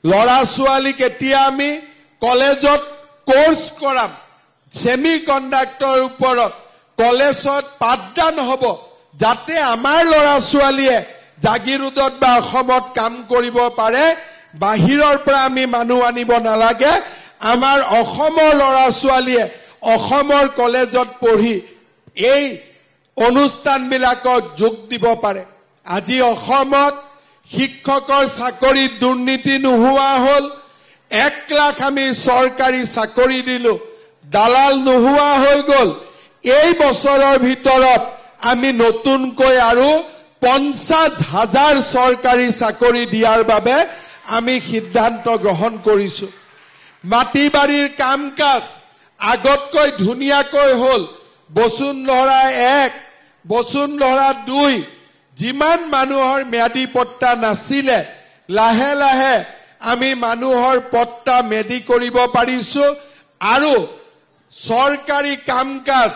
লৰা ছোৱালীক এতিয়া আমি কলেজত কোৰ্স কৰাম সেমি কণ্ডাক্টৰ ওপৰত কলেজত পাঠদান হ'ব যাতে আমাৰ লৰা ছোৱালীয়ে জাগিৰোডত বা অসমত কাম কৰিব পাৰে বাহিৰৰ পৰা আমি মানুহ আনিব নালাগে আমাৰ অসমৰ লৰা ছোৱালীয়ে অসমৰ কলেজত পঢ়ি এই অনুষ্ঠানবিলাকক যোগ দিব পাৰে আজি অসমত শিক্ষকৰ চাকৰি দুৰ্নীতি নোহোৱা হ'ল 1 লাখ আমি চৰকাৰী চাকৰি দিলো দালাল নোহোৱা হৈ গল এই বছৰৰ ভিতৰত আমি নতুনকৈ আৰু 50,000 চৰকাৰী চাকৰি দিয়াৰ বাবে আমি সিদ্ধান্ত গ্ৰহণ কৰিছো মাটি বাৰীৰ কাম কাজ আগতকৈ ধুনিয়াকৈ হ'ল বসুন্ধৰা 1 বসুন্ধৰা 2 যিমান মানুহৰ ম্যাদী পট্টা নাছিলে লাহে লাহে আমি মানুহৰ পট্টা মেডি কৰিব পাৰিছো আৰু চৰকাৰী কাম কাজ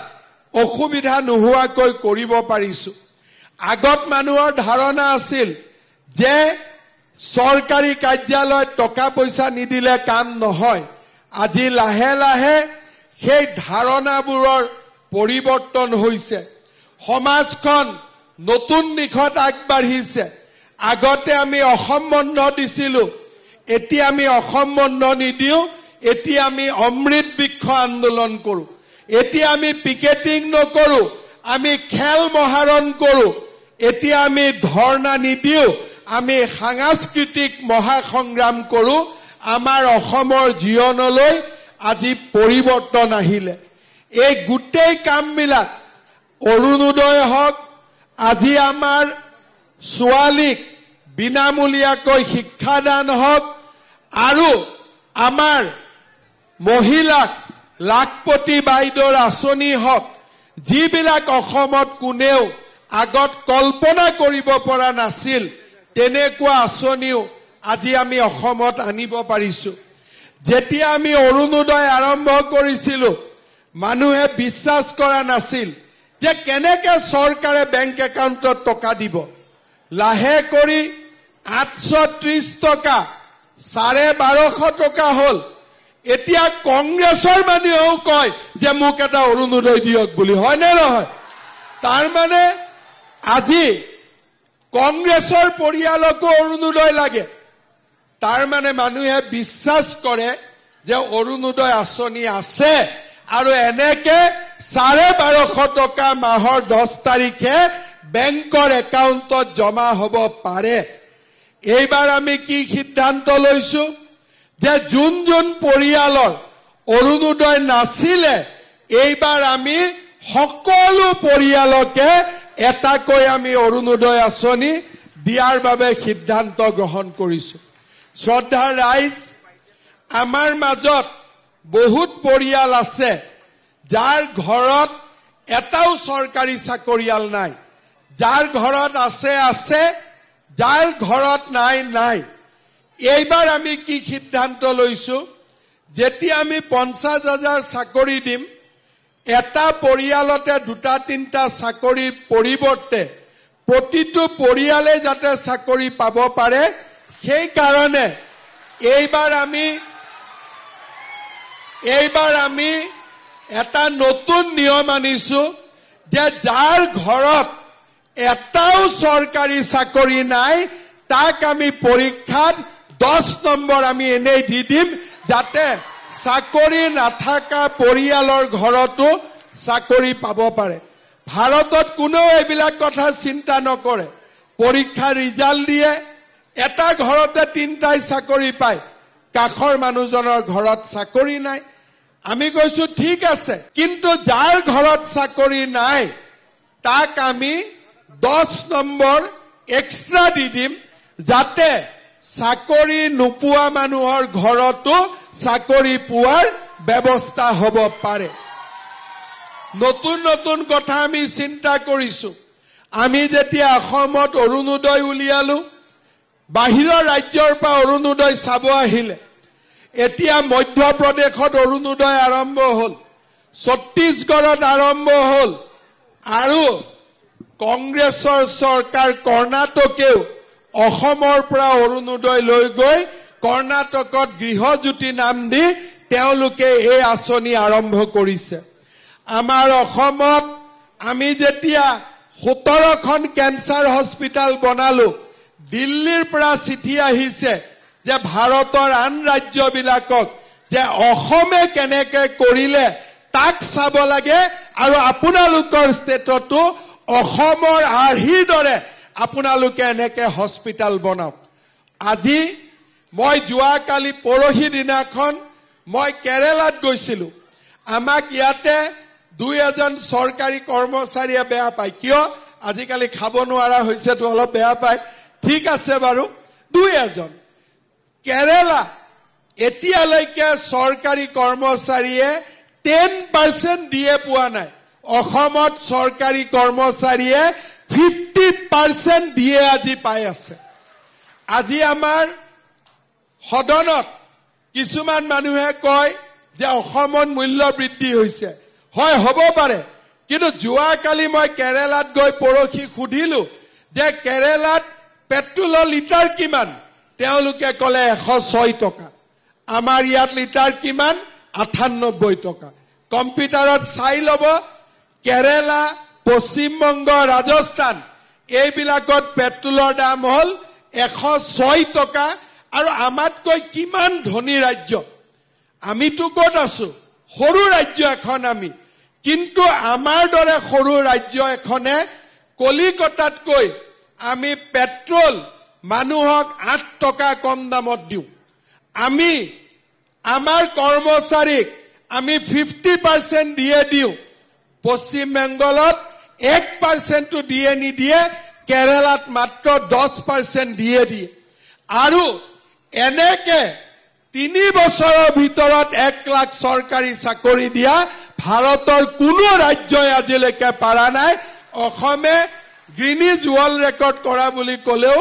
অসুবিধা নোহোৱাকৈ কৰিব পাৰিছো আগত মানুহৰ ধাৰণা আছিল যে চৰকাৰী কাৰ্যালয়ত টকা পইচা নিদিলে কাম নহয় আজি লাহে লাহে সেই ধাৰণাবোৰৰ পৰিৱৰ্তন হৈছে সমাজখন নতুন দিশত আগবাঢ়িছে আগতে আমি অসম বন্ধ দিছিলো এতিয়া আমি অসম বন্ধ নিদিও এতিয়া আমি অমৃত বৃক্ষ আন্দোলন কৰো এতিয়া আমি পিকেটিং নকৰো আমি খেল মহাৰণ কৰো এতিয়া আমি ধৰ্ণা নিদিও আমি সাংস্কৃতিক মহাসংগ্ৰাম কৰো আমাৰ অসমৰ জীৱনলৈ আজি পৰিৱৰ্তন আহিলে এই গুটেই কামবিলাক অৰুণোদয় হক আজি আমাৰ ছোৱালীক বিনামূলীয়াকৈ শিক্ষাদান হক আৰু আমাৰ মহিলাক লাখপতি বাইদেউৰ আঁচনি হক যিবিলাক অসমত কোনেও আগত কল্পনা কৰিব পৰা নাছিল তেনেকুৱা আঁচনিও আজি আমি অসমত আনিব পাৰিছো যেতিয়া আমি অৰুণোদয় আৰম্ভ কৰিছিলো মানুহে বিশ্বাস কৰা নাছিল যে কেনেকৈ চৰকাৰে বেংক একাউণ্টত টকা দিব লাহে কৰি 830 টকা 1250 টকা হ'ল এতিয়া কংগ্ৰেছৰ মানুহেও কয় যে মোক এটা অৰুণোদয় দিয়ক বুলি হয় নে নহয় তাৰ মানে আজি কংগ্ৰেছৰ পৰিয়ালকো অৰুণোদয় লাগে তাৰ মানে মানুহে বিশ্বাস কৰে যে অৰুণোদয় আঁচনি আছে আৰু এনেকে 1250 টকা মাহৰ 10 তাৰিখে বেংকৰ একাউণ্টত জমা হ'ব পাৰে এইবাৰ আমি কি সিদ্ধান্ত লৈছো যে যোন যোন পৰিয়ালৰ অৰুণোদয় নাছিলে এইবাৰ আমি সকলো পৰিয়ালকে এটাকৈ আমি অৰুণোদয় আঁচনি দিয়াৰ বাবে সিদ্ধান্ত গ্ৰহণ কৰিছো শ্ৰদ্ধাৰ ৰাইজ আমাৰ মাজত বহুত পৰিয়াল আছে যাৰ ঘৰত এটাও চৰকাৰী চাকৰিয়াল নাই যাৰ ঘৰত আছে আছে যাৰ ঘৰত নাই নাই এইবাৰ আমি কি সিদ্ধান্ত লৈছো যেতিয়া আমি 50,000 চাকৰি দিম এটা পৰিয়ালতে 2-3টা চাকৰিৰ পৰিৱৰ্তে প্ৰতিটো পৰিয়ালে যাতে চাকৰি পাব পাৰে সেই কাৰণে এইবাৰ আমি এটা নতুন নিয়ম আনিছো যে যাৰ ঘৰত এটাও চৰকাৰী চাকৰি নাই তাক আমি পৰীক্ষাত 10 নম্বৰ আমি এনেই দি দিম যাতে চাকৰি নাথাকা পৰিয়ালৰ ঘৰতো চাকৰি পাব পাৰে ভাৰতত কোনো এইবিলাক কথা চিন্তা নকৰে পৰীক্ষা ৰিজাল্ট দিয়ে এটা ঘৰতে 3টাই চাকৰি পায় কাখৰ মানুহজনৰ ঘৰত চাকৰি নাই আমি কৈছো ঠিক আছে কিন্তু যাৰ ঘৰত চাকৰি নাই তাক আমি 10 নম্বৰ এক্সট্ৰা দি দিম যাতে চাকৰি নোপোৱা মানুহৰ ঘৰতো চাকৰি পোৱাৰ ব্যৱস্থা হ'ব পাৰে নতুন নতুন কথা আমি চিন্তা কৰিছো আমি যেতিয়া অসমত অৰুণোদয় উলিয়ালো বাহিৰৰ ৰাজ্যৰ পৰা অৰুণোদয় চাব আহিলে এতিয়া মধ্যপ্ৰদেশত অৰুণোদয় আৰম্ভ হ'ল ছত্তীশগড়ত আৰম্ভ হ'ল আৰু কংগ্ৰেছৰ চৰকাৰ কৰ্ণাটকেও অসমৰ পৰা অৰুণোদয় লৈ গৈ কৰ্ণাটকত গৃহজ্যোতি নাম দি তেওঁলোকে এই আঁচনি আৰম্ভ কৰিছে আমাৰ অসমত আমি যেতিয়া 17খন কেন্সাৰ হস্পিটাল বনালো দিল্লীৰ পৰা চিঠি আহিছে যে ভাৰতৰ আন ৰাজ্যবিলাকক যে অসমে কেনেকৈ কৰিলে তাক চাব লাগে আৰু আপোনালোকৰ ষ্টেটতো অসমৰ আৰ্হিৰ দৰে আপোনালোকে এনেকৈ হস্পিটাল বনাওক আজি মই যোৱাকালি পৰহি দিনাখন মই কেৰালাত গৈছিলো আমাক ইয়াতে দুই এজন চৰকাৰী কৰ্মচাৰীয়ে বেয়া পায় কিয় আজিকালি খাব নোৱাৰা হৈছে তো অলপ বেয়া পায় ঠিক আছে বাৰু দুই এজন কেৰালা এতিয়ালৈকে চৰকাৰী কৰ্মচাৰীয়ে 10% দিয়ে পোৱা নাই অসমত চৰকাৰী কৰ্মচাৰীয়ে 50% দিয়ে আজি পাই আছে আজি আমাৰ সদনত কিছুমান মানুহে কয় যে অসমত মূল্য বৃদ্ধি হৈছে হয় হ'ব পাৰে কিন্তু যোৱাকালি মই কেৰালাত গৈ পৰহি সুধিলো যে কেৰালাত পেট্ৰলৰ লিটাৰ কিমান তেওঁলোকে ক'লে 106 টকা আমাৰ ইয়াত লিটাৰ কিমান 98 টকা কম্পিউটাৰত চাই ল'ব কেৰালা পশ্চিমবংগ ৰাজস্থান এইবিলাকত পেট্ৰলৰ দাম হ'ল 106 টকা আৰু আমাতকৈ কিমান ধনী ৰাজ্য আমিতো ক'ত আছো সৰু ৰাজ্য এখন আমি কিন্তু আমাৰ দৰে সৰু ৰাজ্য এখনে কলিকতাতকৈ আমি পেট্ৰল মানুহক 8 টকা কম দামত দিওঁ আমি আমাৰ কৰ্মচাৰীক আমি 50% দিয়ে দিওঁ পশ্চিম বেংগলত 1% দিয়ে নিদিয়ে কেৰালাত মাত্ৰ 10% দিয়ে আৰু এনেকে 3 বছৰৰ ভিতৰত 1 লাখ চৰকাৰী চাকৰি দিয়া ভাৰতৰ কোনো ৰাজ্যই আজিলৈকে পাৰা নাই অসমে গ্ৰীনিজ ৱৰ্ল্ড ৰেকৰ্ড কৰা বুলি ক'লেও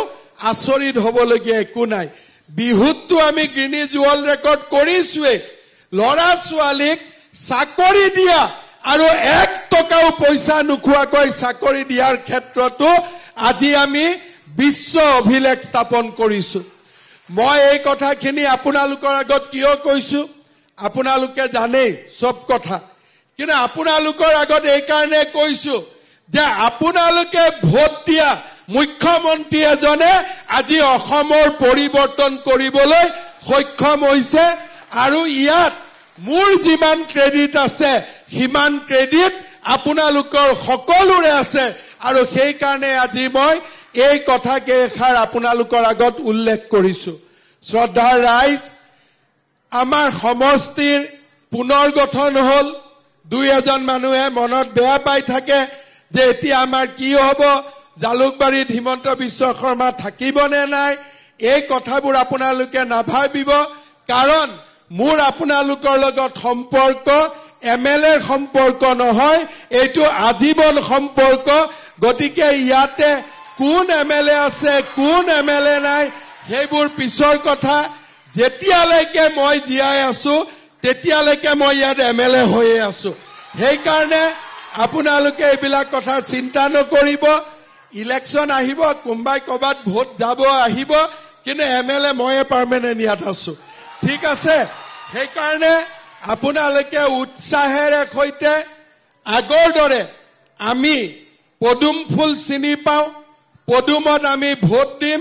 আচৰিত হ'বলগীয়া একো নাই বিহুতটো আমি গ্ৰীনিজ ৱৰ্ল্ড ৰেকৰ্ড কৰিছোৱে লৰা ছোৱালীক চাকৰি দিয়া আৰু 1 টকাও পইচা নোখোৱাকৈ চাকৰি দিয়াৰ ক্ষেত্ৰতো আজি আমি বিশ্ব অভিলেখ স্থাপন কৰিছো মই এই কথাখিনি আপোনালোকৰ আগত কিয় কৈছো আপোনালোকে জানে সব কথা কিন্তু আপোনালোকৰ আগত এই কাৰণে কৈছো যে আপোনালোকে ভোট দিয়া মুখ্যমন্ত্ৰী এজনে আজি অসমৰ পৰিৱৰ্তন কৰিবলৈ সক্ষম হৈছে আৰু ইয়াত মোৰ যিমান ক্ৰেডিট আছে হিমান ক্ৰেডিট আপোনালোকৰ সকলোৰে আছে আৰু সেই কাৰণে আজি মই এই কথা কেইষাৰ আপোনালোকৰ আগত উল্লেখ কৰিছো শ্ৰদ্ধাৰ ৰাইজ আমাৰ সমষ্টিৰ পুনৰ্গঠন হ'ল দুই এজন মানুহে মনত বেয়া পাই থাকে যে এতিয়া আমাৰ কি হ'ব জালুকবাৰীত হিমন্ত বিশ্ব শৰ্মা থাকিবনে নাই এই কথাবোৰ আপোনালোকে নাভাবিব কাৰণ মোৰ আপোনালোকৰ লগত সম্পৰ্ক এমএলএৰ সম্পৰ্ক নহয় এইটো আজীৱন সম্পৰ্ক গতিকে ইয়াতে কোন এমএলএ আছে কোন এমএলএ নাই সেইবোৰ পিছৰ কথা যেতিয়ালৈকে মই জীয়াই আছো তেতিয়ালৈকে মই ইয়াত এমএলএ হৈয়ে আছো সেই কাৰণে আপোনালোকে এইবিলাক কথা চিন্তা নকৰিব ইলেকশন আহিব কোনবাই কবাত ভোট যাব আহিব কিন্তু এমএলএ ময়ে পাৰ্মানেন্ট ইয়াত আছো ঠিক আছে সেই কাৰণে আপোনালোকে উৎসাহেৰে সৈতে আগৰ দৰে আমি পদুম ফুল চিনি পাওঁ পদুমত আমি ভোট দিম